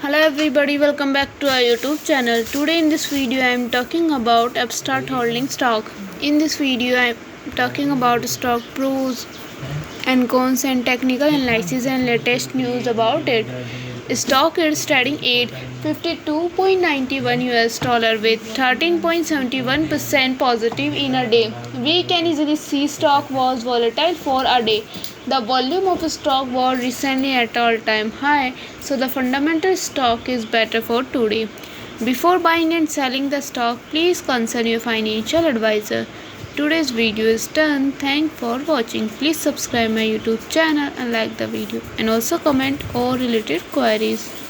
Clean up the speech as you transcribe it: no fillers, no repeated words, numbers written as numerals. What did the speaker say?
Hello everybody, welcome back to our YouTube channel. Today in this video I am talking about Upstart holding stock. In this video I am talking about stock pros and cons and technical analysis and latest news about it. Stock is trading at 52.91 US dollar with 13.71% positive in a day. We can easily see stock was volatile for a day. The volume of stock was recently at all-time high, so the fundamental stock is better for today. Before buying and selling the stock, please consult your financial advisor. Today's video is done. Thanks for watching. Please subscribe my YouTube channel and like the video and also comment all related queries.